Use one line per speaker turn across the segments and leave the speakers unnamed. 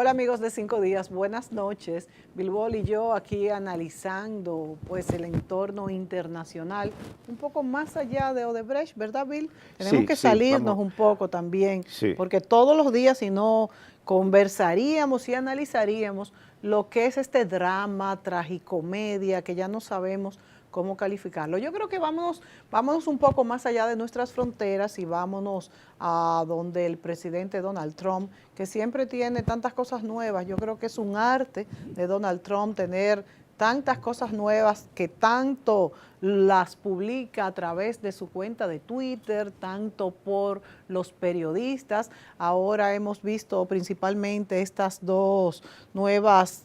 Hola amigos de 5 días, buenas noches. Bilbol y yo aquí analizando pues el entorno internacional, un poco más allá de Odebrecht, ¿verdad, Bill? Tenemos
Sí,
que
sí,
salirnos
vamos.
un poco también,
Sí,
porque todos los días si no conversaríamos y analizaríamos lo que es este drama, tragicomedia, que ya no sabemos cómo calificarlo. Yo creo que vámonos un poco más allá de nuestras fronteras y vámonos a donde el presidente Donald Trump, que siempre tiene tantas cosas nuevas. Yo creo que es un arte de Donald Trump tener tantas cosas nuevas que tanto las publica a través de su cuenta de Twitter, tanto por los periodistas. Ahora hemos visto principalmente estas dos nuevas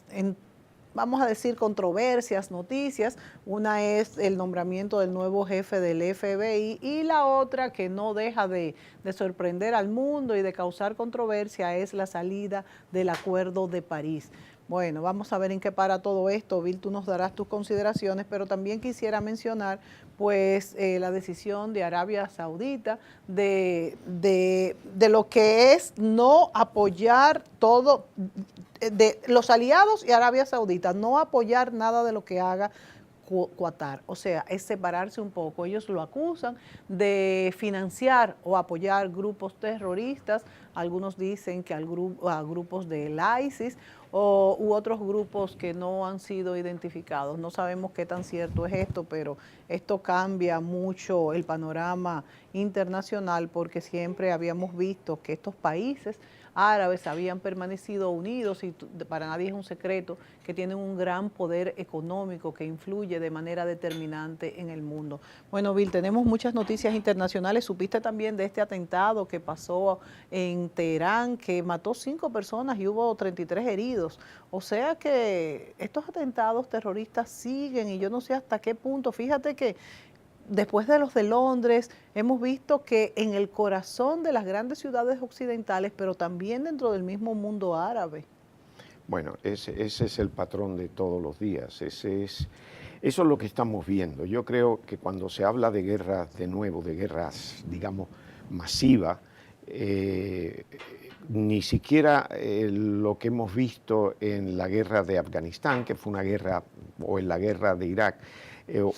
vamos a decir, controversias, noticias. Una es el nombramiento del nuevo jefe del FBI y la otra, que no deja de sorprender al mundo y de causar controversia, es la salida del Acuerdo de París. Bueno, vamos a ver en qué para todo esto. Bill, tú nos darás tus consideraciones, pero también quisiera mencionar pues la decisión de Arabia Saudita de lo que es no apoyar todo, de los aliados y Arabia Saudita, no apoyar nada de lo que haga Qatar, o sea, es separarse un poco. Ellos lo acusan de financiar o apoyar grupos terroristas, algunos dicen que a grupos del ISIS u otros grupos que no han sido identificados. No sabemos qué tan cierto es esto, pero esto cambia mucho el panorama internacional porque siempre habíamos visto que estos países árabes habían permanecido unidos y para nadie es un secreto que tienen un gran poder económico que influye de manera determinante en el mundo. Bueno, Bill, tenemos muchas noticias internacionales. Supiste también de este atentado que pasó en Teherán, que mató 5 personas y hubo 33 heridos. O sea que estos atentados terroristas siguen y yo no sé hasta qué punto. Fíjate que después de los de Londres, hemos visto que en el corazón de las grandes ciudades occidentales, pero también dentro del mismo mundo árabe.
bueno, ese es el patrón de todos los días. Eso es lo que estamos viendo. Yo creo que cuando se habla de guerras, de nuevo, de guerras, digamos, masivas, ni siquiera lo que hemos visto en la guerra de Afganistán, que fue una guerra, o en la guerra de Irak,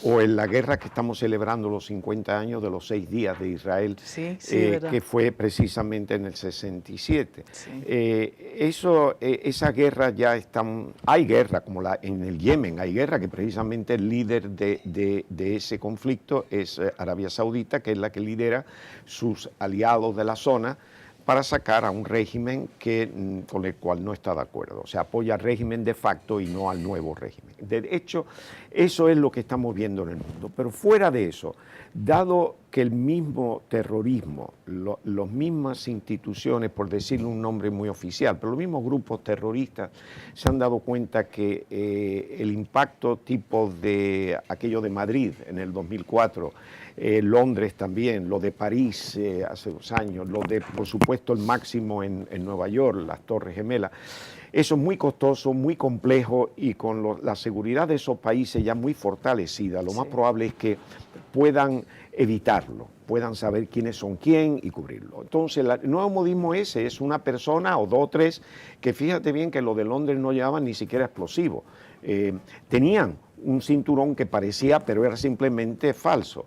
o en la guerra que estamos celebrando los 50 años de los 6 días de Israel,
Sí, sí, ¿verdad?
que fue precisamente en el 67.
Sí.
Esa guerra ya están, hay guerra, como en el Yemen, hay guerra que precisamente el líder de ese conflicto es Arabia Saudita, que es la que lidera sus aliados de la zona para sacar a un régimen con el cual no está de acuerdo. O sea, apoya al régimen de facto y no al nuevo régimen. De hecho, eso es lo que estamos viendo en el mundo. Pero fuera de eso, dado que el mismo terrorismo, las mismas instituciones, por decirle un nombre muy oficial, pero los mismos grupos terroristas se han dado cuenta que el impacto tipo de aquello de Madrid en el 2004, Londres también, lo de París hace 2 años, lo de, por supuesto, el máximo en Nueva York, las Torres Gemelas. Eso es muy costoso, muy complejo y con la seguridad de esos países ya muy fortalecida, lo más probable es que puedan evitarlo, puedan saber quiénes son quién y cubrirlo. Entonces, el nuevo modismo ese es una persona o 2 o 3, que fíjate bien que lo de Londres no llevaban ni siquiera explosivos. Tenían un cinturón que parecía, pero era simplemente falso.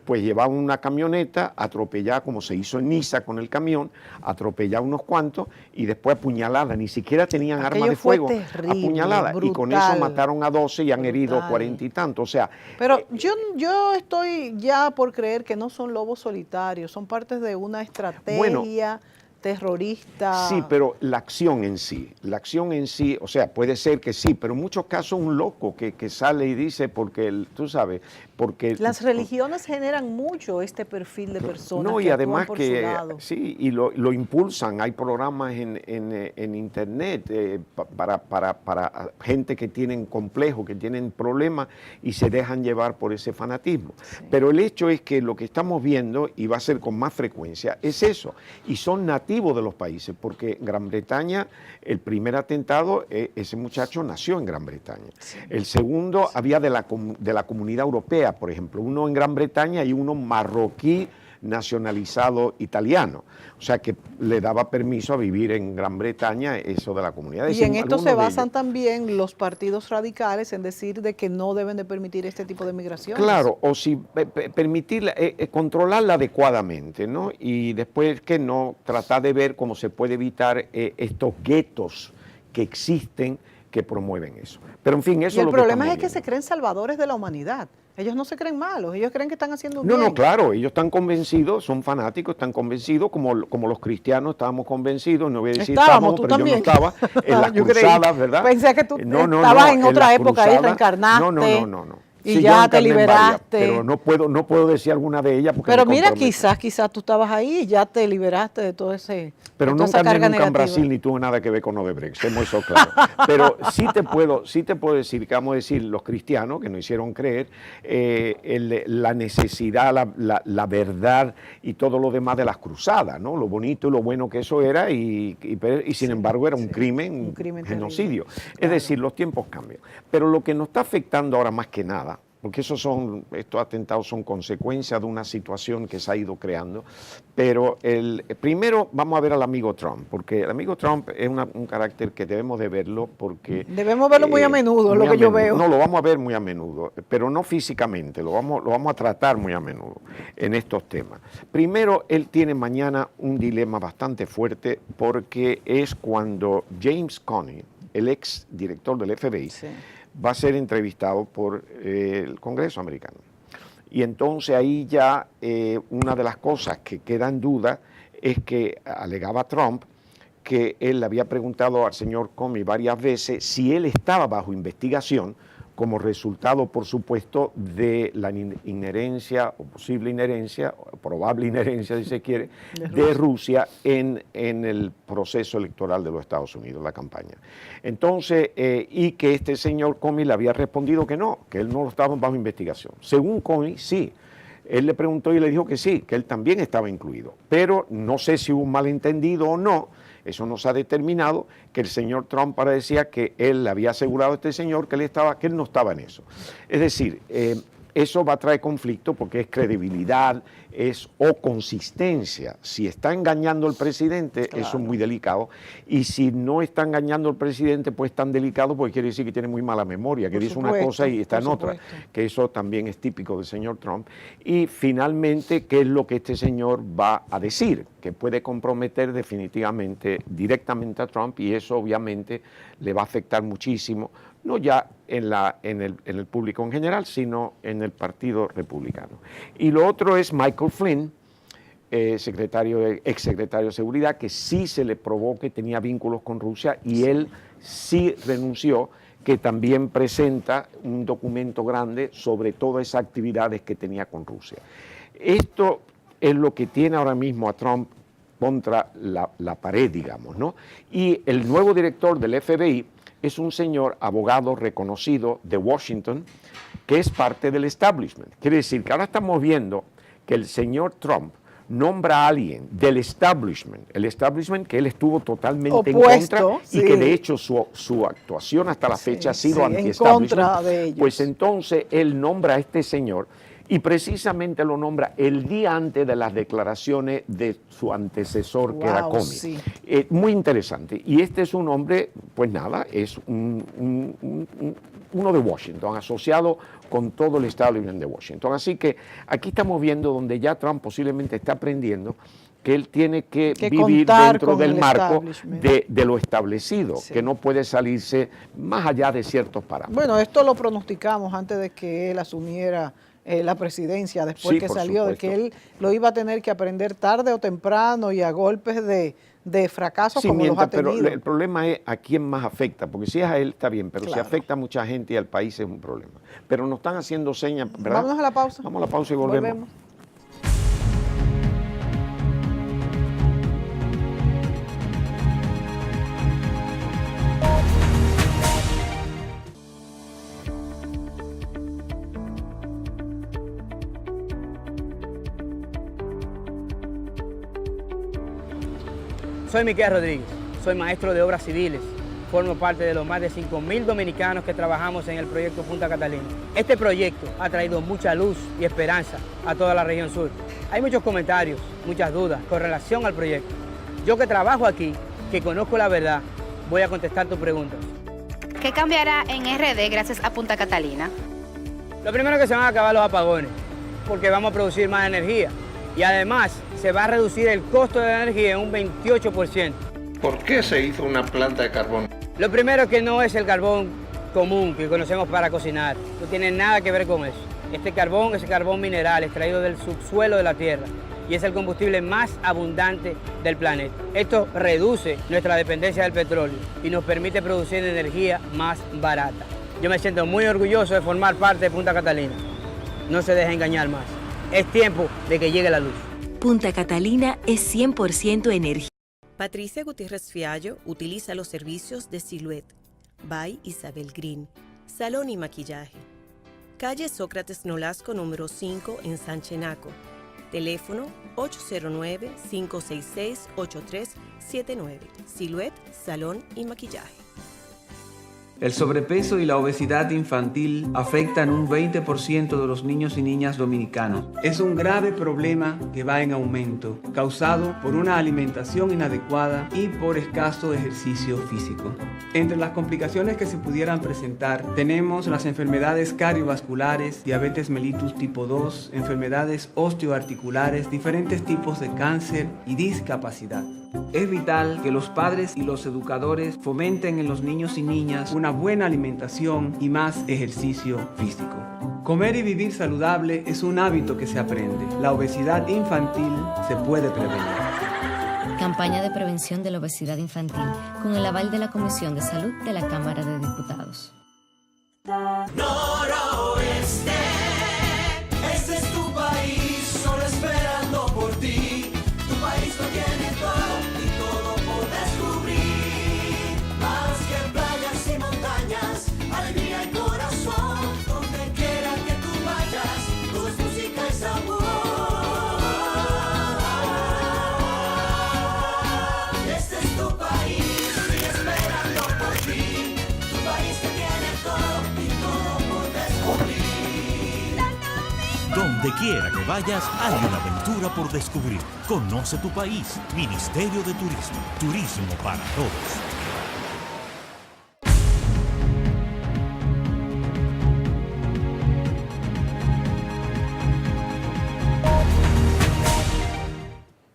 Pues llevaban una camioneta, atropellada, como se hizo en Niza con el camión, atropellada unos cuantos y después apuñalada. Ni siquiera tenían armas de fuego, apuñalada. Y con eso mataron a 12 y han herido 40 y tanto. O sea,
pero yo estoy ya por creer que no son lobos solitarios, son partes de una estrategia terrorista.
Sí, pero la acción en sí, o sea, puede ser que sí, pero en muchos casos un loco que sale y dice, porque tú sabes, porque...
Las religiones generan mucho este perfil de personas
No, y
que actúan
además
por su
que
lado.
sí, y lo impulsan. Hay programas en internet para gente que tienen complejos, que tienen problemas y se dejan llevar por ese fanatismo. Sí. Pero el hecho es que lo que estamos viendo, y va a ser con más frecuencia, es eso. Y son nativos de los países, porque Gran Bretaña, el primer atentado, ese muchacho nació en Gran Bretaña. Sí. El segundo había de la comunidad europea, por ejemplo, uno en Gran Bretaña y uno marroquí nacionalizado italiano. O sea que le daba permiso a vivir en Gran Bretaña, eso de la comunidad.
Y en esto se basan también los partidos radicales en decir de que no deben de permitir este tipo de migraciones.
Claro, o si permitirla, controlarla adecuadamente, ¿no? Y después que no, tratar de ver cómo se puede evitar estos guetos que existen que promueven eso. Pero en fin, eso es lo que
el problema es que se creen salvadores de la humanidad. Ellos no se creen malos, ellos creen que están haciendo un bien.
No, claro, ellos están convencidos, son fanáticos, están convencidos, como los cristianos estábamos convencidos, no voy a decir estábamos, pero yo no estaba en las cruzadas, ¿verdad?
Pensé que tú estabas en otra época y reencarnaste.
No.
Y sí, ya te liberaste.
Varias, pero no puedo decir alguna de ellas porque
pero mira, quizás tú estabas ahí y ya te liberaste de todo ese.
Pero nunca en Brasil ni tuve nada que ver con Odebrecht, estemos eso claro. Pero sí te puedo decir, que vamos a decir, los cristianos que nos hicieron creer la necesidad, la verdad y todo lo demás de las cruzadas, ¿no? Lo bonito y lo bueno que eso era y sin embargo era un crimen genocidio. Terrible. Es decir, los tiempos cambian. Pero lo que nos está afectando ahora más que nada, porque estos atentados son consecuencia de una situación que se ha ido creando. Pero primero vamos a ver al amigo Trump, porque el amigo Trump es un carácter que debemos de verlo porque...
Debemos verlo muy a menudo, lo que yo veo.
No, lo vamos a ver muy a menudo, pero no físicamente, lo vamos a tratar muy a menudo en estos temas. Primero, él tiene mañana un dilema bastante fuerte porque es cuando James Comey, el ex director del FBI, sí, va a ser entrevistado por el Congreso americano. Y entonces ahí ya una de las cosas que queda en duda es que alegaba Trump que él le había preguntado al señor Comey varias veces si él estaba bajo investigación como resultado, por supuesto, de la inherencia o posible inherencia, o probable inherencia, si se quiere, de Rusia en el proceso electoral de los Estados Unidos, la campaña. Entonces, y que este señor Comey le había respondido que no, que él no estaba bajo investigación. Según Comey, sí. Él le preguntó y le dijo que sí, que él también estaba incluido. Pero no sé si hubo un malentendido o no. Eso no se ha determinado, que el señor Trump decía que él le había asegurado a este señor que él no estaba en eso. Es decir, eso va a traer conflicto porque es credibilidad, o consistencia. Si está engañando al presidente, claro, eso es muy delicado. Y si no está engañando al presidente, pues es tan delicado porque quiere decir que tiene muy mala memoria, que dice una cosa y está en otra. Que eso también es típico del señor Trump. Y finalmente, ¿qué es lo que este señor va a decir? Que puede comprometer definitivamente, directamente a Trump, y eso obviamente le va a afectar muchísimo, no ya en el público en general, sino en el Partido Republicano. Y lo otro es Michael Flynn, ex secretario de Seguridad, que sí se le probó que tenía vínculos con Rusia y él sí renunció, que también presenta un documento grande sobre todas esas actividades que tenía con Rusia. Esto es lo que tiene ahora mismo a Trump contra la pared, digamos, ¿no? Y el nuevo director del FBI es un señor abogado reconocido de Washington que es parte del establishment. Quiere decir que ahora estamos viendo que el señor Trump nombra a alguien del establishment, el establishment que él estuvo totalmente en contra, sí, y que de hecho su actuación hasta la fecha ha sido anti-establishment. Pues entonces él nombra a este señor y precisamente lo nombra el día antes de las declaraciones de su antecesor, que era Comey. Sí. Muy interesante. Y este es un hombre, pues nada, es uno de Washington, asociado con todo el establishment de Washington. Así que aquí estamos viendo donde ya Trump posiblemente está aprendiendo que él tiene que vivir dentro del marco de lo establecido, sí, que no puede salirse más allá de ciertos parámetros.
Bueno, esto lo pronosticamos antes de que él asumiera la presidencia, después sí, que salió, de que él lo iba a tener que aprender tarde o temprano y a golpes de fracasos, sí, como los ha tenido.
Pero el problema es a quién más afecta, porque si es a él está bien, pero claro, si afecta a mucha gente y al país es un problema. Pero nos están haciendo señas, ¿verdad?
Vámonos a la pausa.
Vamos a la pausa y volvemos.
Soy Miquel Rodríguez, soy maestro de obras civiles, formo parte de los más de 5.000 dominicanos que trabajamos en el proyecto Punta Catalina. Este proyecto ha traído mucha luz y esperanza a toda la región sur. Hay muchos comentarios, muchas dudas con relación al proyecto. Yo que trabajo aquí, que conozco la verdad, voy a contestar tus preguntas.
¿Qué cambiará en RD gracias a Punta Catalina?
Lo primero que se van a acabar los apagones, porque vamos a producir más energía. Y además se va a reducir el costo de la energía en un 28%.
¿Por qué se hizo una planta de carbón?
Lo primero es que no es el carbón común que conocemos para cocinar. No tiene nada que ver con eso. Este carbón es el carbón mineral extraído del subsuelo de la Tierra y es el combustible más abundante del planeta. Esto reduce nuestra dependencia del petróleo y nos permite producir energía más barata. Yo me siento muy orgulloso de formar parte de Punta Catalina. No se deje engañar más. Es tiempo de que llegue la luz.
Punta Catalina es 100% energía.
Patricia Gutiérrez Fiallo utiliza los servicios de Silhouette, by Isabel Green, salón y maquillaje. Calle Sócrates Nolasco número 5 en San Chenaco. Teléfono 809-566-8379. Silhouette, salón y maquillaje.
El sobrepeso y la obesidad infantil afectan un 20% de los niños y niñas dominicanos. Es un grave problema que va en aumento, causado por una alimentación inadecuada y por escaso ejercicio físico. Entre las complicaciones que se pudieran presentar, tenemos las enfermedades cardiovasculares, diabetes mellitus tipo 2, enfermedades osteoarticulares, diferentes tipos de cáncer y discapacidad. Es vital que los padres y los educadores fomenten en los niños y niñas una buena alimentación y más ejercicio físico. Comer y vivir saludable es un hábito que se aprende. La obesidad infantil se puede prevenir.
Campaña de prevención de la obesidad infantil con el aval de la Comisión de Salud de la Cámara de Diputados.
Noroeste, este es tu país, solo esperando por ti. Tu país lo tiene todo y todo por descubrir. Más que playas y montañas, alegría y corazón. Donde quiera que tú vayas, todo es música y sabor. Este es tu país, sigue esperando por ti. Tu país que tiene todo y todo por descubrir.
Donde quiera que vayas, hay una aventura por descubrir. Conoce tu país. Ministerio de Turismo. Turismo para todos.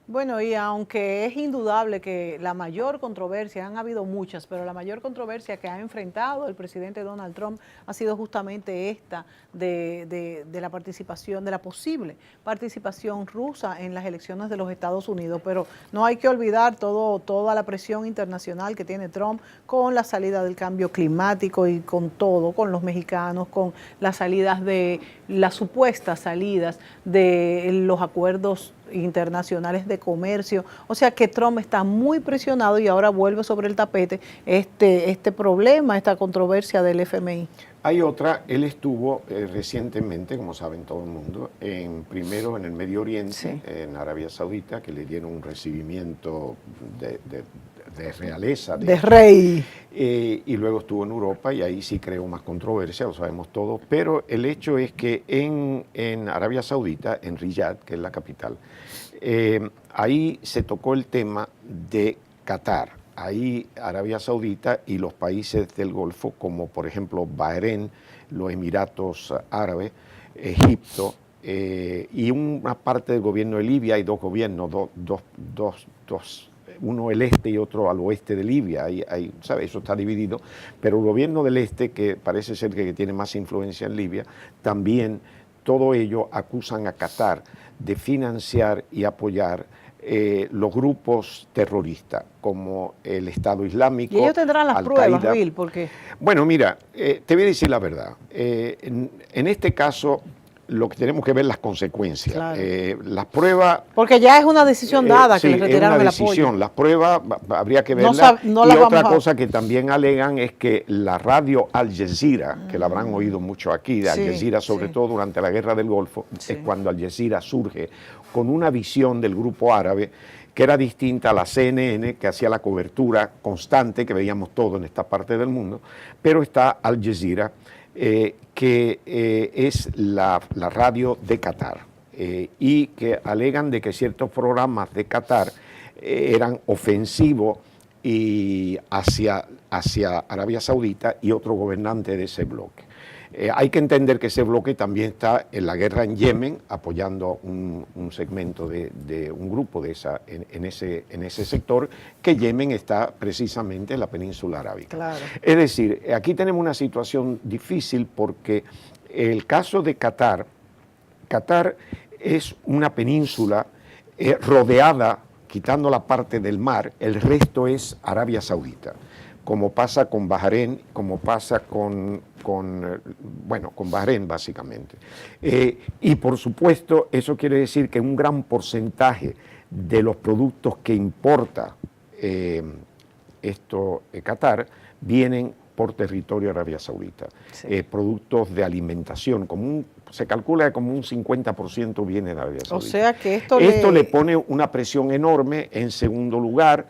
Bueno, y aunque es indudable que la mayor controversia, han habido muchas, pero la mayor controversia que ha enfrentado el presidente Donald Trump ha sido justamente esta de la participación, de la posible participación rusa en las elecciones de los Estados Unidos. Pero no hay que olvidar toda la presión internacional que tiene Trump con la salida del cambio climático y con todo, con los mexicanos, con las supuestas salidas de los acuerdos internacionales de comercio. O sea que Trump está muy presionado y ahora vuelve sobre el tapete este problema, esta controversia del FMI.
Hay otra, él estuvo recientemente, como saben todo el mundo, primero en el Medio Oriente, sí, en Arabia Saudita, que le dieron un recibimiento de realeza. De
rey.
Y luego estuvo en Europa y ahí sí creó más controversia, lo sabemos todos, pero el hecho es que en Arabia Saudita, en Riyadh, que es la capital, ahí se tocó el tema de Qatar. Ahí Arabia Saudita y los países del Golfo, como por ejemplo Bahrein, los Emiratos Árabes, Egipto y una parte del gobierno de Libia, hay dos gobiernos, uno el este y otro al oeste de Libia, ¿sabe? Eso está dividido, pero el gobierno del este, que parece ser que tiene más influencia en Libia, también todo ello acusan a Qatar de financiar y apoyar los grupos terroristas, como el Estado Islámico.
Y ellos tendrán las pruebas, Bill, porque...
Bueno, mira, te voy a decir la verdad. En este caso, lo que tenemos que ver las consecuencias. Claro. Las pruebas...
Porque ya es una decisión dada que
sí,
les retiraron el apoyo.
Es una decisión. Las pruebas habría que verlas. Y otra cosa que también alegan es que la radio Al Jazeera, que la habrán oído mucho aquí, de Al Jazeera, sobre todo durante la Guerra del Golfo, es cuando Al Jazeera surge con una visión del grupo árabe que era distinta a la CNN, que hacía la cobertura constante que veíamos todo en esta parte del mundo, pero está Al Jazeera, que es la radio de Qatar. y que alegan de que ciertos programas de Qatar eran ofensivos y hacia Arabia Saudita y otro gobernante de ese bloque. Hay que entender que ese bloque también está en la guerra en Yemen, apoyando un segmento de un grupo en ese sector, que Yemen está precisamente en la península arábica.
Claro.
Es decir, aquí tenemos una situación difícil porque el caso de Qatar es una península rodeada, quitando la parte del mar, el resto es Arabia Saudita, como pasa con Bahrein, como pasa con Bahrein básicamente. Y por supuesto, eso quiere decir que un gran porcentaje de los productos que importa Qatar vienen por territorio de Arabia Saudita. Sí. Productos de alimentación, se calcula que como un 50% viene de Arabia Saudita.
O sea que esto
le pone una presión enorme. En segundo lugar,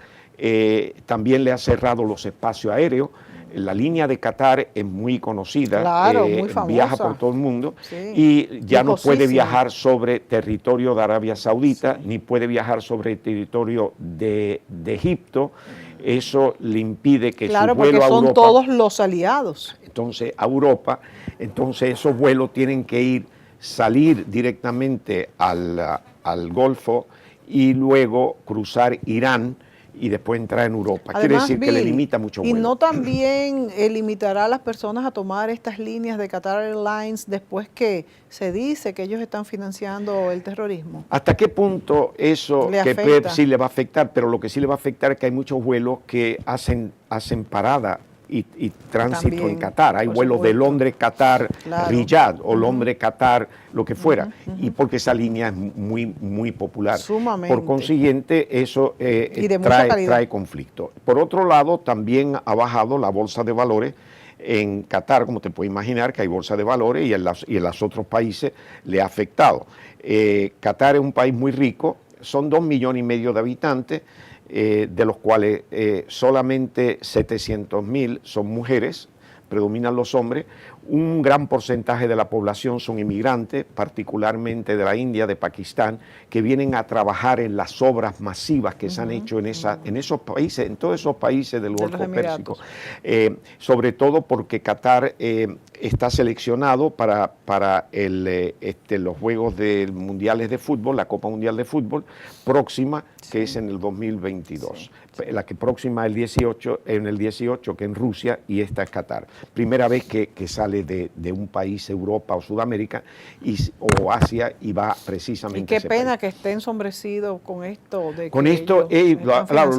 también le ha cerrado los espacios aéreos. La línea de Qatar es muy conocida,
claro, muy famosa.
Viaja por todo el mundo,
sí.
Y ya no puede viajar sobre territorio de Arabia Saudita, sí, ni puede viajar sobre el territorio de Egipto. Eso le impide que
claro,
su vuelo a Europa...
Claro, porque son todos los aliados.
Entonces, a Europa, esos vuelos tienen que salir directamente al Golfo y luego cruzar Irán y después entrar en Europa.
Además,
quiere decir que le limita mucho vuelo.
¿Y no también limitará a las personas a tomar estas líneas de Qatar Airlines después que se dice que ellos están financiando el terrorismo?
¿Hasta qué punto eso sí le va a afectar? Pero lo que sí le va a afectar es que hay muchos vuelos que hacen parada y tránsito también, en Qatar. Hay vuelos de Londres-Qatar, claro, Riyadh o Londres-Qatar, lo que fuera. Y porque esa línea es muy, muy popular.
Sumamente.
Por consiguiente, eso trae conflicto. Por otro lado, también ha bajado la bolsa de valores en Qatar, como te puedes imaginar, que hay bolsa de valores y en los otros países le ha afectado. Qatar es un país muy rico, son 2,5 millones de habitantes, de los cuales solamente 700,000 son mujeres, predominan los hombres. Un gran porcentaje de la población son inmigrantes, particularmente de la India, de Pakistán, que vienen a trabajar en las obras masivas que se han hecho en esos países, en todos esos países del Golfo Pérsico. Sobre todo porque Qatar está seleccionado para los Juegos Mundiales de Fútbol, la Copa Mundial de Fútbol próxima, que es en el 2022. La que próxima en el 18, que en Rusia, y esta es Qatar. Primera vez que sale de un país, Europa o Sudamérica o Asia, y va precisamente
a ese país. Y qué pena que esté ensombrecido con esto.
Claro,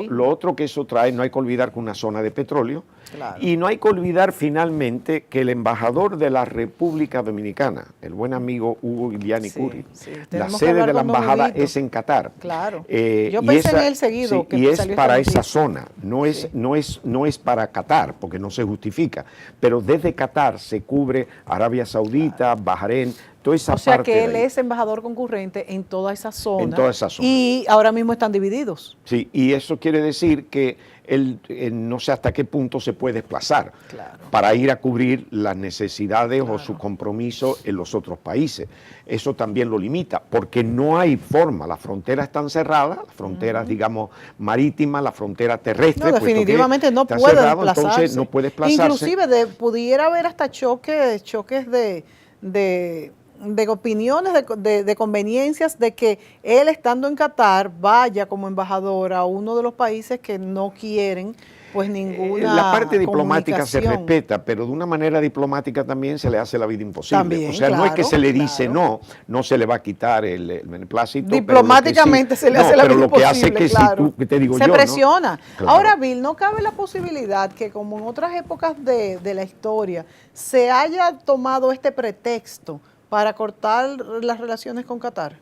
lo otro que eso trae, no hay que olvidar que una zona de petróleo, claro, y no hay que olvidar finalmente que el embajador de la República Dominicana, el buen amigo Hugo Iliani Curi, la sede de la embajada es en Qatar.
Claro. Yo pensé en él seguido.
Y es para esa zona, no es para Qatar, porque no se justifica, pero desde Qatar se cubre Arabia Saudita, Bahrein, toda esa parte.
O sea que él es embajador concurrente en toda esa zona.
En toda esa zona.
Y ahora mismo están divididos.
Sí, y eso quiere decir que él no sé hasta qué punto se puede desplazar, claro, para ir a cubrir las necesidades, claro, o su compromiso en los otros países. Eso también lo limita, porque no hay forma, las fronteras están cerradas, las fronteras, digamos, marítimas, la frontera terrestre.
No, definitivamente no puede desplazarse.
Entonces no puede desplazarse.
Inclusive pudiera haber hasta choques de opiniones, de conveniencias, de que él, estando en Qatar, vaya como embajador a uno de los países que no quieren pues ninguna
la parte diplomática se respeta, pero de una manera diplomática también se le hace la vida imposible. También, o sea, claro, no es que se le dice no se le va a quitar el beneplácito.
Diplomáticamente se le hace la vida imposible.
Pero lo que hace es que claro, si tú, te digo
se
yo,
presiona.
¿no? Claro.
Ahora, Bill, ¿no cabe la posibilidad que, como en otras épocas de la historia, se haya tomado este pretexto para cortar las relaciones con Qatar?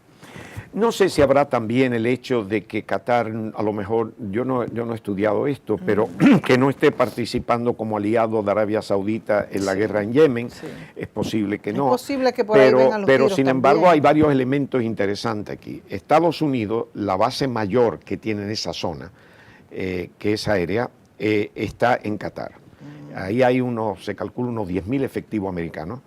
No sé si habrá también el hecho de que Qatar, a lo mejor, yo no he estudiado esto, pero que no esté participando como aliado de Arabia Saudita en la guerra en Yemen, es posible que no.
Es posible que por ahí vengan los tiros
sin embargo
también.
Hay varios elementos interesantes aquí. Estados Unidos, la base mayor que tiene en esa zona, que es aérea, está en Qatar. Ahí hay se calcula unos 10,000 efectivos americanos.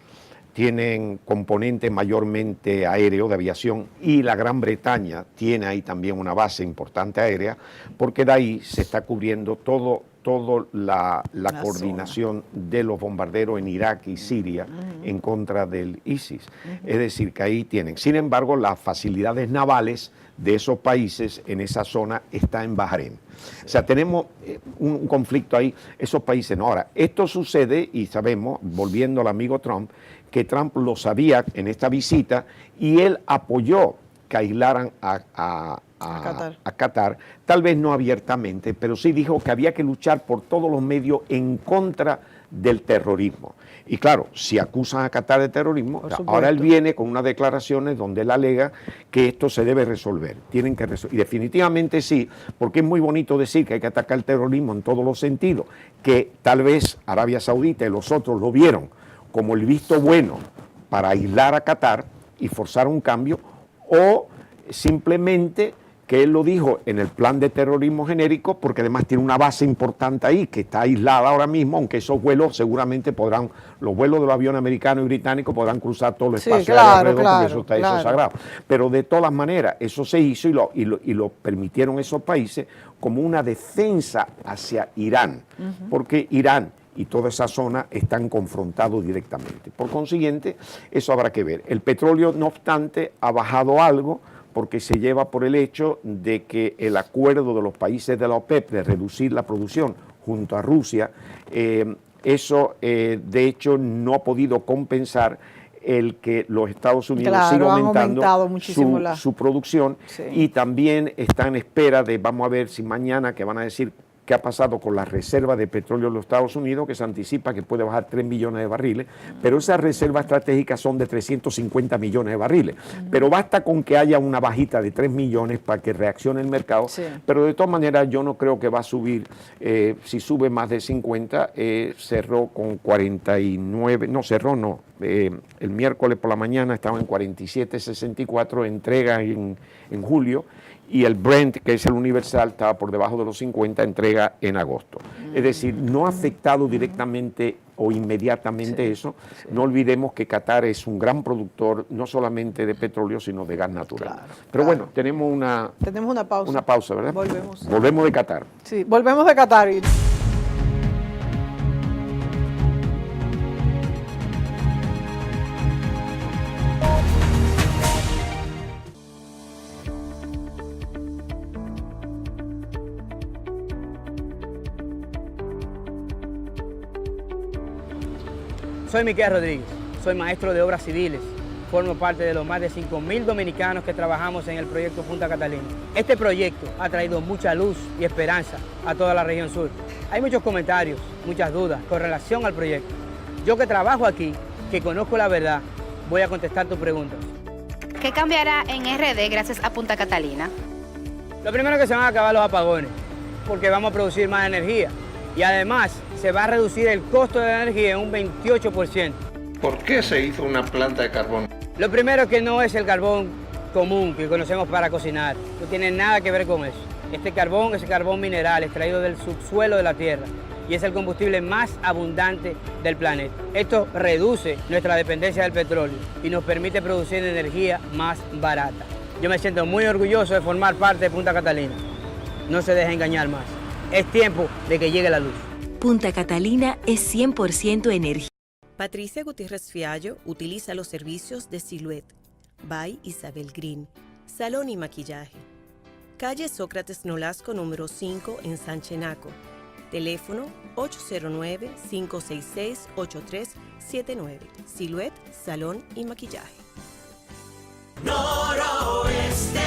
tienen componente mayormente aéreo de aviación, y la Gran Bretaña tiene ahí también una base importante aérea, porque de ahí se está cubriendo toda la coordinación de los bombarderos en Irak y Siria en contra del ISIS. Es decir, que ahí tienen. Sin embargo, las facilidades navales de esos países en esa zona está en Bahrein. O sea, tenemos un conflicto ahí, esos países no. Ahora, esto sucede, y sabemos, volviendo al amigo Trump, que Trump lo sabía en esta visita y él apoyó que aislaran a Qatar, tal vez no abiertamente, pero sí dijo que había que luchar por todos los medios en contra del terrorismo. Y claro, si acusan a Qatar de terrorismo, ahora él viene con unas declaraciones donde él alega que esto se debe resolver. Tienen que resolver. Y definitivamente sí, porque es muy bonito decir que hay que atacar el terrorismo en todos los sentidos, que tal vez Arabia Saudita y los otros lo vieron como el visto bueno para aislar a Qatar y forzar un cambio, o simplemente que él lo dijo en el plan de terrorismo genérico, porque además tiene una base importante ahí, que está aislada ahora mismo, aunque esos vuelos seguramente podrán, los vuelos de los aviones americanos y británicos podrán cruzar todo el espacio alrededor, porque eso está eso sagrado. Pero de todas maneras, eso se hizo y lo permitieron esos países como una defensa hacia Irán, porque Irán y toda esa zona están confrontados directamente. Por consiguiente, eso habrá que ver. El petróleo, no obstante, ha bajado algo, porque se lleva por el hecho de que el acuerdo de los países de la OPEP de reducir la producción junto a Rusia, eso de hecho no ha podido compensar el que los Estados Unidos sigan aumentando su producción, y también está en espera de, vamos a ver si mañana, que van a decir qué ha pasado con las reservas de petróleo de los Estados Unidos, que se anticipa que puede bajar 3 millones de barriles, pero esas reservas estratégicas son de 350 millones de barriles. Pero basta con que haya una bajita de 3 millones para que reaccione el mercado, pero de todas maneras yo no creo que va a subir, si sube más de 50, cerró con 49, no cerró, no, el miércoles por la mañana estaba en 47.64, entrega en julio, y el Brent, que es el universal, estaba por debajo de los 50, entrega en agosto. Es decir, no ha afectado directamente o inmediatamente eso. No olvidemos que Qatar es un gran productor, no solamente de petróleo, sino de gas natural. Pero bueno, tenemos una pausa. Una pausa, ¿verdad? Volvemos de Qatar.
Sí, volvemos de Qatar.
Soy Miquel Rodríguez, soy maestro de obras civiles, formo parte de los más de 5.000 dominicanos que trabajamos en el proyecto Punta Catalina. Este proyecto ha traído mucha luz y esperanza a toda la región sur. Hay muchos comentarios, muchas dudas con relación al proyecto. Yo que trabajo aquí, que conozco la verdad, voy a contestar tus preguntas.
¿Qué cambiará en RD gracias a Punta Catalina?
Lo primero, que se van a acabar los apagones, porque vamos a producir más energía. Y además se va a reducir el costo de la energía en un 28%.
¿Por qué se hizo una planta de carbón?
Lo primero, que no es el carbón común que conocemos para cocinar. No tiene nada que ver con eso. Este carbón es carbón mineral extraído del subsuelo de la Tierra y es el combustible más abundante del planeta. Esto reduce nuestra dependencia del petróleo y nos permite producir energía más barata. Yo me siento muy orgulloso de formar parte de Punta Catalina. No se deje engañar más. Es tiempo de que llegue la luz.
Punta Catalina es 100% energía.
Patricia Gutiérrez Fiallo utiliza los servicios de Silhouette, by Isabel Green, salón y maquillaje. Calle Sócrates Nolasco número 5 en Sanchenaco. Teléfono 809-566-8379. Silhouette, salón y maquillaje.
Noroeste,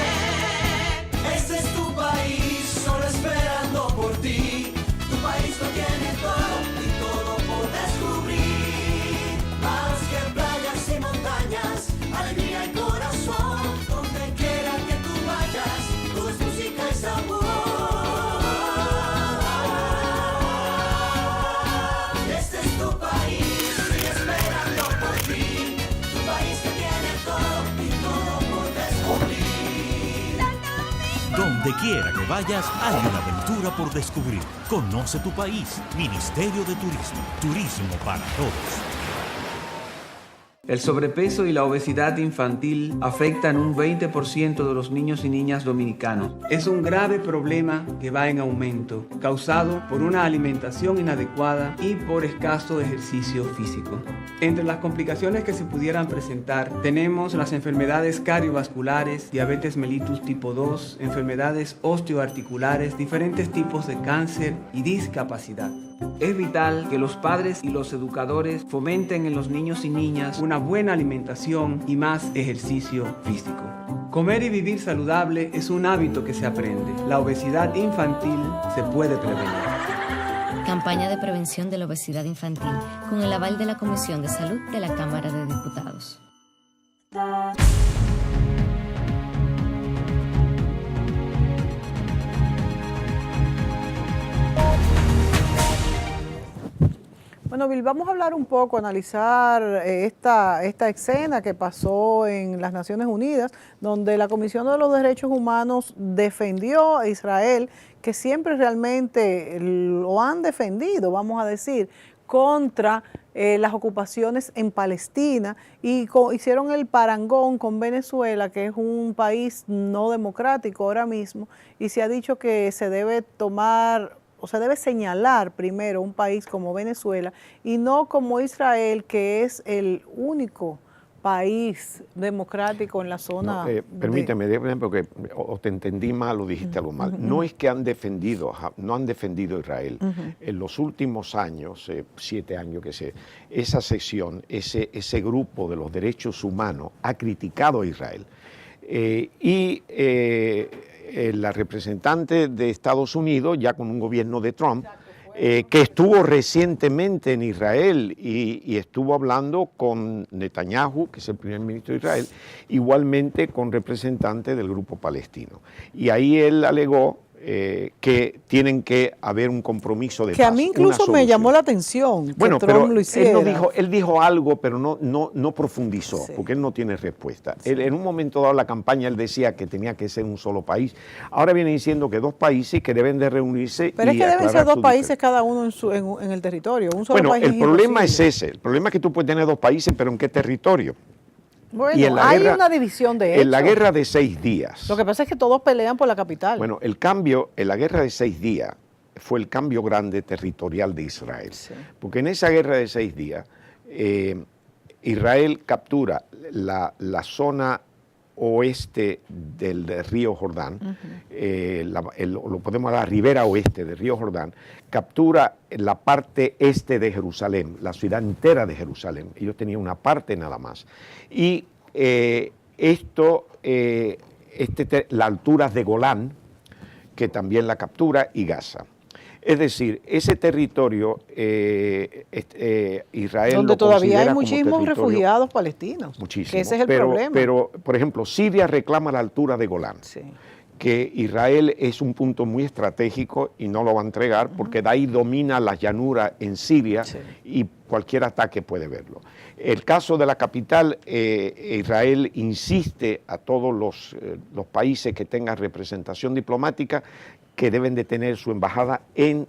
este es tu país, solo esperando por ti. Tu país lo tiene todo y todo por descubrir. Más que playas y montañas, alegría y corazón. Donde quiera que tú vayas, todo es música y sabor. Este es tu país, sigue esperando por ti. Tu país que tiene todo y todo por descubrir.
Donde quiera que vayas, hay una aventura por descubrir. Conoce tu país. Ministerio de Turismo. Turismo para todos.
El sobrepeso y la obesidad infantil afectan un 20% de los niños y niñas dominicanos. Es un grave problema que va en aumento, causado por una alimentación inadecuada y por escaso ejercicio físico. Entre las complicaciones que se pudieran presentar tenemos las enfermedades cardiovasculares, diabetes mellitus tipo 2, enfermedades osteoarticulares, diferentes tipos de cáncer y discapacidad. Es vital que los padres y los educadores fomenten en los niños y niñas una buena alimentación y más ejercicio físico. Comer y vivir saludable es un hábito que se aprende. La obesidad infantil se puede prevenir.
Campaña de prevención de la obesidad infantil con el aval de la Comisión de Salud de la Cámara de Diputados.
Bueno, Bill, vamos a hablar un poco, analizar esta escena que pasó en las Naciones Unidas, donde la Comisión de los Derechos Humanos defendió a Israel, que siempre realmente lo han defendido, vamos a decir, contra las ocupaciones en Palestina, y hicieron el parangón con Venezuela, que es un país no democrático ahora mismo, y se ha dicho que se debe tomar, o se debe señalar primero un país como Venezuela y no como Israel, que es el único país democrático en la zona.
Permíteme, porque o te entendí mal o dijiste algo mal. No es que no han defendido a Israel. En los últimos años, 7 años que sé, esa sección, ese grupo de los derechos humanos ha criticado a Israel. La representante de Estados Unidos, ya con un gobierno de Trump, que estuvo recientemente en Israel y estuvo hablando con Netanyahu, que es el primer ministro de Israel, igualmente con representantes del grupo palestino. Y ahí él alegó que tienen que haber un compromiso de paz.
Que a mí incluso me llamó la atención
bueno,
que Trump lo hiciera.
Él dijo algo, pero no profundizó, sí, porque él no tiene respuesta. Sí. En un momento dado la campaña él decía que tenía que ser un solo país. Ahora viene diciendo que 2 países que deben de reunirse.
Pero es que deben ser 2 países cada uno en el territorio. Un solo país
el problema es ese. El problema es que tú puedes tener 2 países, pero ¿en qué territorio?
Bueno, y hay una división de hecho.
En la guerra de 6 días.
Lo que pasa es que todos pelean por la capital.
Bueno, el cambio en la guerra de 6 días fue el cambio grande territorial de Israel. Sí. Porque en esa guerra de 6 días, Israel captura la zona oeste del río Jordán, lo podemos llamar la ribera oeste del río Jordán, captura la parte este de Jerusalén, la ciudad entera de Jerusalén. Ellos tenían una parte nada más. Y la altura de Golán, que también la captura, y Gaza. Es decir, ese territorio, Israel
donde todavía hay muchísimos refugiados palestinos.
Muchísimos.
Que ese es el problema.
Pero, por ejemplo, Siria reclama la altura de Golán. Sí. Que Israel es un punto muy estratégico y no lo va a entregar porque de ahí domina la llanura en Siria, sí, y cualquier ataque puede verlo. El caso de la capital, Israel insiste a todos los países que tengan representación diplomática que deben de tener su embajada en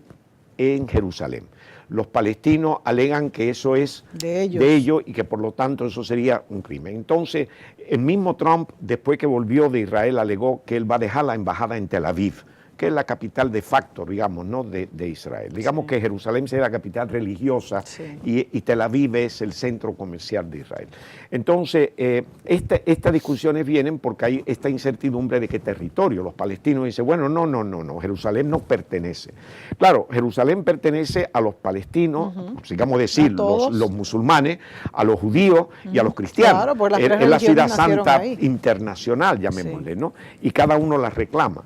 Jerusalén. Los palestinos alegan que eso es de ellos y que por lo tanto eso sería un crimen. Entonces, el mismo Trump, después que volvió de Israel, alegó que él va a dejar la embajada en Tel Aviv, que es la capital de facto, digamos, ¿no?, de Israel. Digamos, sí, que Jerusalén será la capital religiosa, sí, y Tel Aviv es el centro comercial de Israel. Entonces, estas discusiones vienen porque hay esta incertidumbre de qué territorio. Los palestinos dicen, bueno, no, Jerusalén no pertenece. Claro, Jerusalén pertenece a los palestinos, digamos decir, los musulmanes, a los judíos y a los cristianos.
Claro, porque
es la ciudad santa internacional, llamémosle, sí, ¿no? Y cada uno la reclama.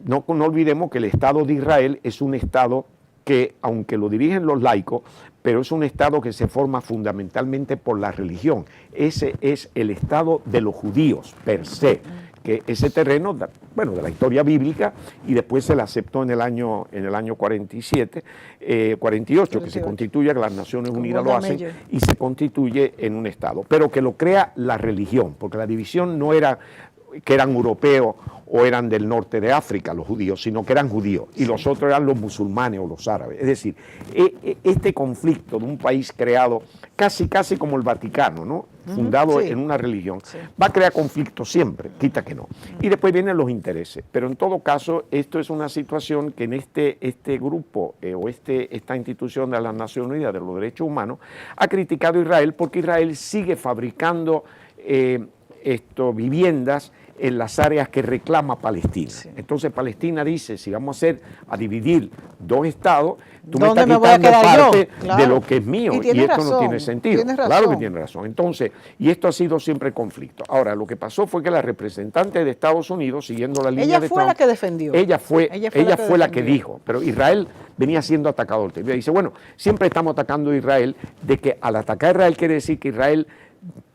No olvidemos que el Estado de Israel es un Estado que, aunque lo dirigen los laicos, pero es un Estado que se forma fundamentalmente por la religión. Ese es el Estado de los judíos, per se, que ese terreno, bueno, de la historia bíblica, y después se le aceptó en el año 48, que se constituye, que las Naciones Unidas lo hacen, y se constituye en un Estado, pero que lo crea la religión, porque la división no era que eran europeos o eran del norte de África, los judíos, sino que eran judíos, y los otros eran los musulmanes o los árabes. Es decir, este conflicto de un país creado casi como el Vaticano, ¿no? Fundado en una religión, va a crear conflictos siempre, quita que no. Y después vienen los intereses. Pero en todo caso, esto es una situación que en este grupo o esta institución de las Naciones Unidas de los Derechos Humanos ha criticado a Israel porque Israel sigue fabricando viviendas en las áreas que reclama Palestina. Entonces Palestina dice, si vamos a dividir dos estados, tú me estás quitando parte de lo que es mío, y esto no tiene sentido. Claro que tiene razón. Entonces, y esto ha sido siempre conflicto. Ahora, lo que pasó fue que la representante de Estados Unidos, siguiendo la línea de Trump,
ella fue la que defendió.
Ella fue la que dijo, pero Israel venía siendo atacado. Dice, bueno, siempre estamos atacando a Israel, de que al atacar a Israel quiere decir que Israel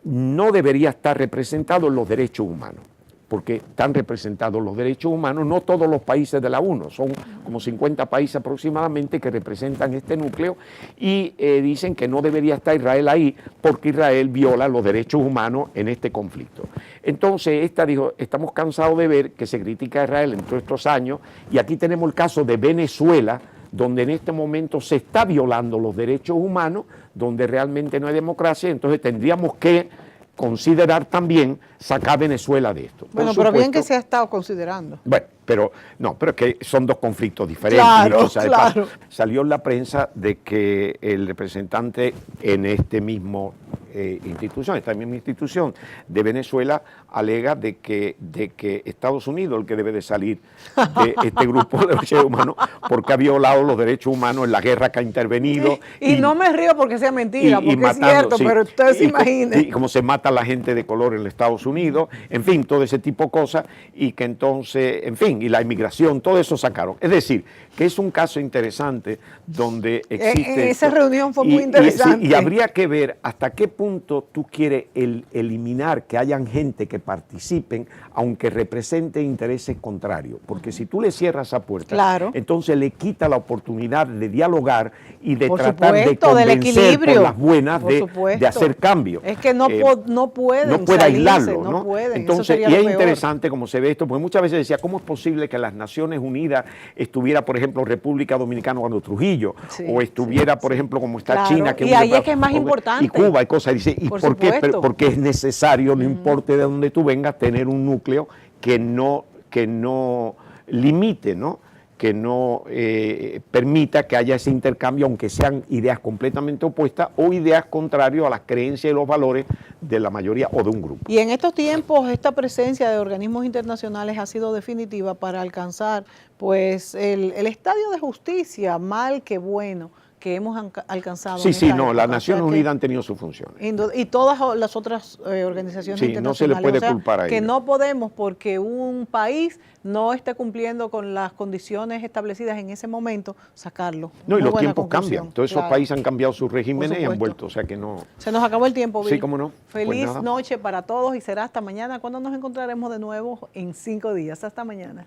no debería estar representado en los derechos humanos, porque están representados los derechos humanos, no todos los países de la ONU, son como 50 países aproximadamente que representan este núcleo, y dicen que no debería estar Israel ahí porque Israel viola los derechos humanos en este conflicto. Entonces esta dijo, estamos cansados de ver que se critica a Israel en todos estos años, y aquí tenemos el caso de Venezuela, donde en este momento se está violando los derechos humanos, donde realmente no hay democracia. Entonces tendríamos que considerar también sacar a Venezuela de esto.
Bueno, pero bien que se ha estado considerando.
Bueno, pero es que son dos conflictos diferentes.
Claro, claro.
Salió en la prensa de que el representante en esta misma institución de Venezuela alega de que Estados Unidos es el que debe de salir de este grupo de derechos humanos porque ha violado los derechos humanos en la guerra que ha intervenido.
Y no me río porque sea mentira, porque matando, es cierto, pero ustedes se imaginen.
Y como se mata a la gente de color en Estados Unidos, en fin, todo ese tipo de cosas, y que entonces, en fin, y la inmigración, todo eso sacaron. Es decir, que es un caso interesante donde existe...
Esa reunión fue muy interesante.
Y habría que ver hasta qué punto tú quieres eliminar que hayan gente que participen, aunque represente intereses contrarios. Porque si tú le cierras esa puerta, entonces le quita la oportunidad de dialogar y de tratar de convencer por las buenas de hacer cambios.
Es que no puede
aislarlo, ¿no?
Pueden.
Entonces, y es interesante cómo se ve esto, porque muchas veces decía, ¿cómo es posible que las Naciones Unidas estuviera, por ejemplo, República Dominicana cuando Trujillo, o estuviera, por ejemplo, como está China,
que ahí es que es más importante,
y Cuba y cosas, dice, ¿y por qué? Porque es necesario, no importe de dónde tú vengas, tener un núcleo que no limite, ¿no? Que no permita que haya ese intercambio, aunque sean ideas completamente opuestas o ideas contrarias a las creencias y los valores de la mayoría o de un grupo.
Y en estos tiempos esta presencia de organismos internacionales ha sido definitiva para alcanzar pues el estadio de justicia, mal que bueno, que hemos alcanzado.
Las Naciones Unidas han tenido su función.
Y todas las otras organizaciones internacionales.
No se le puede culpar a ellos.
Que no podemos, porque un país no esté cumpliendo con las condiciones establecidas en ese momento, sacarlo.
No, y los tiempos cambian. Todos esos países han cambiado sus regímenes y han vuelto, o sea que no...
Se nos acabó el tiempo, Bill.
Sí, cómo no.
Feliz noche para todos y será hasta mañana, cuando nos encontraremos de nuevo en 5 días. Hasta mañana.